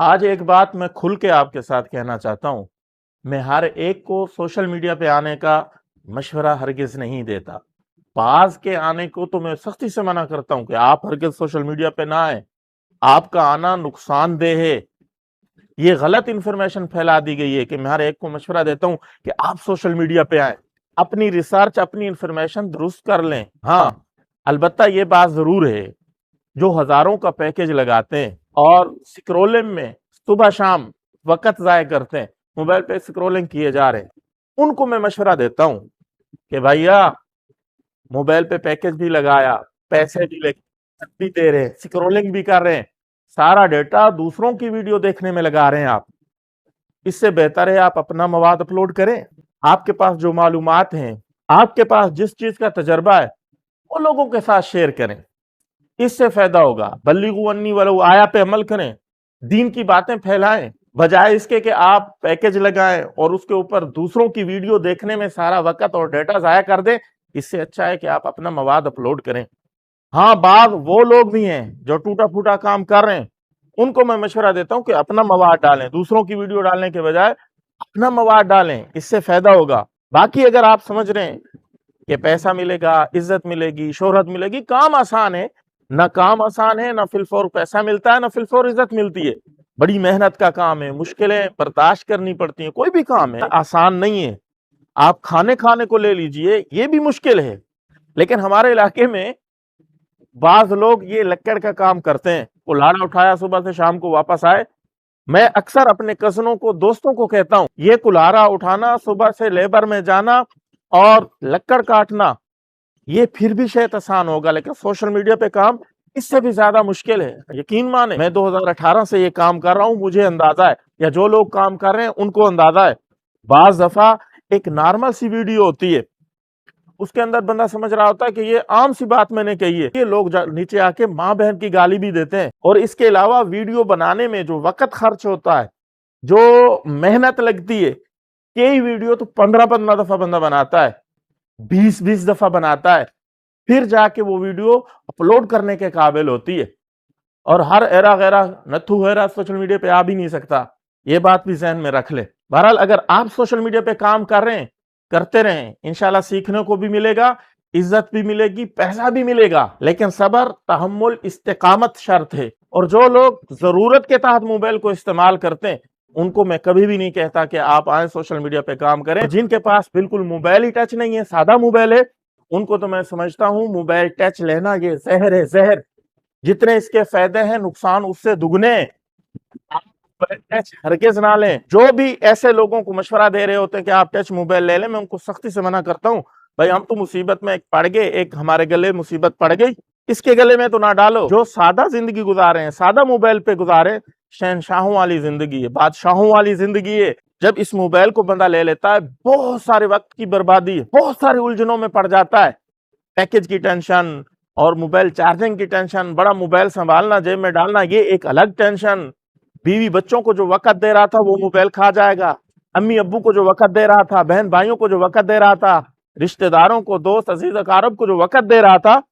आज एक बात मैं खुल के आपके साथ कहना चाहता हूं। मैं हर एक को सोशल मीडिया पे आने का मशवरा हरगिज नहीं देता। बाज के आने को तो मैं सख्ती से मना करता हूं कि आप हरगिज सोशल मीडिया पे ना आए। आपका आना नुकसानदेह है। ये गलत इंफॉर्मेशन फैला दी गई है कि मैं हर एक को मशवरा देता हूं कि आप सोशल मीडिया पे आए, अपनी रिसर्च, अपनी इंफॉर्मेशन दुरुस्त कर लें। हाँ, अलबत्ता ये बात जरूर है, जो हजारों का पैकेज लगाते हैं और स्क्रोलिंग में सुबह शाम वक्त जाया करते हैं, मोबाइल पे स्क्रोलिंग किए जा रहे हैं, उनको मैं मशवरा देता हूं कि भैया, मोबाइल पे पैकेज भी लगाया, पैसे भी दे रहे हैं, स्क्रोलिंग भी कर रहे हैं, सारा डेटा दूसरों की वीडियो देखने में लगा रहे हैं आप। इससे बेहतर है आप अपना मवाद अपलोड करें। आपके पास जो मालूमात हैं, आपके पास जिस चीज का तजर्बा है, वो लोगों के साथ शेयर करें। इससे फायदा होगा। बल्लिगु अन्नी वलो आया पे अमल करें, दीन की बातें फैलाएं, बजाय इसके कि आप पैकेज लगाएं और उसके ऊपर दूसरों की वीडियो देखने में सारा वक्त और डेटा जाया कर दें। इससे अच्छा है कि आप अपना मवाद अपलोड करें। हाँ, बाद वो लोग भी हैं जो टूटा फूटा काम कर रहे हैं, उनको मैं मशवरा देता हूं कि अपना मवाद डालें, दूसरों की वीडियो डालने के बजाय अपना मवाद डालें, इससे फायदा होगा। बाकी अगर आप समझ रहे हैं कि पैसा मिलेगा, इज्जत मिलेगी, शोहरत मिलेगी, काम आसान है। ना काम आसान है, ना फिलफौर पैसा मिलता है, ना फिलफौर इज्जत मिलती है। बड़ी मेहनत का काम है, मुश्किलें बर्दाश्त करनी पड़ती हैं। कोई भी काम है आसान नहीं है। आप खाने खाने को ले लीजिए, ये भी मुश्किल है। लेकिन हमारे इलाके में बाज लोग ये लक्कड़ का काम करते हैं, वो लाड़ा उठाया सुबह से शाम को वापस आए। मैं अक्सर अपने कजनों को, दोस्तों को कहता हूं, ये कुल्हाड़ा उठाना, सुबह से लेबर में जाना और लक्कड़ काटना, ये फिर भी शायद आसान होगा, लेकिन सोशल मीडिया पे काम इससे भी ज्यादा मुश्किल है। यकीन माने, मैं 2018 से ये काम कर रहा हूं, मुझे अंदाजा है, या जो लोग काम कर रहे हैं उनको अंदाजा है। बाज दफा एक नॉर्मल सी वीडियो होती है, उसके अंदर बंदा समझ रहा होता है कि ये आम सी बात मैंने कही है, ये लोग नीचे आके माँ बहन की गाली भी देते हैं। और इसके अलावा वीडियो बनाने में जो वक्त खर्च होता है, जो मेहनत लगती है, कई वीडियो तो 15-15 दफा बंदा बनाता है, 20-20 दफा बनाता है, फिर जाके वो वीडियो अपलोड करने के काबिल होती है। और हर एरा गैरा नथु हैरा सोशल मीडिया पे आ भी नहीं सकता, ये बात भी जहन में रख ले। बहरहाल, अगर आप सोशल मीडिया पे काम कर रहे हैं, करते रहें, इंशाल्लाह सीखने को भी मिलेगा, इज्जत भी मिलेगी, पैसा भी मिलेगा। लेकिन सबर, तहम्मुल, इस्तिकामत शर्त है। और जो लोग जरूरत के तहत मोबाइल को इस्तेमाल करते हैं, उनको मैं कभी भी नहीं कहता कि आप आए सोशल मीडिया पे काम करें। जिनके पास बिल्कुल मोबाइल ही टच नहीं है, सादा मोबाइल है, उनको तो मैं समझता हूं मोबाइल टच लेना ये जहर है, जहर। जितने इसके फायदे हैं, नुकसान उससे दुगने हैं। आप मोबाइल टच हरगिज ना लें। जो भी ऐसे लोगों को मशवरा दे रहे होते हैं कि आप टच मोबाइल ले लें, मैं उनको सख्ती से मना करता हूं, भाई हम तो मुसीबत में पड़ गए, एक हमारे गले मुसीबत पड़ गई, इसके गले में तो ना डालो। जो सादा जिंदगी गुजारे हैं, सादा मोबाइल पे गुजारे, शहनशाहों वाली जिंदगी है, बादशाहों वाली जिंदगी है। जब इस मोबाइल को बंदा ले लेता है, बहुत सारे वक्त की बर्बादी है, बहुत सारे उलझनों में पड़ जाता है। पैकेज की टेंशन और मोबाइल चार्जिंग की टेंशन, बड़ा मोबाइल संभालना, जेब में डालना, ये एक अलग टेंशन। बीवी बच्चों को जो वक्त दे रहा था वो मोबाइल खा जाएगा। अम्मी अब्बू को जो वक्त दे रहा था, बहन भाइयों को जो वक्त दे रहा था, रिश्तेदारों को, दोस्त अजीज अकारब को जो वक्त दे रहा था,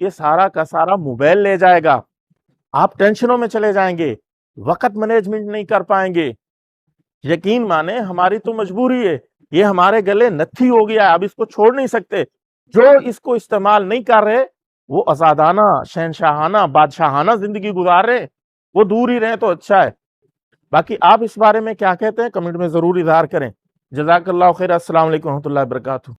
ये सारा का सारा मोबाइल ले जाएगा। आप टेंशनों में चले जाएंगे, वक्त मैनेजमेंट नहीं कर पाएंगे। यकीन माने, हमारी तो मजबूरी है, ये हमारे गले नत्थी हो गया है, अब इसको छोड़ नहीं सकते। जो इसको इस्तेमाल नहीं कर रहे, वो आजादाना, शहनशाहाना, बादशाहाना जिंदगी गुजार रहे, वो दूर ही रहे तो अच्छा है। बाकी आप इस बारे में क्या कहते हैं, कमेंट में जरूर इजहार करें। जज़ाकल्लाहु खैर। अस्सलाम वालेकुम रहमतुल्लाहि व बरकातुहू।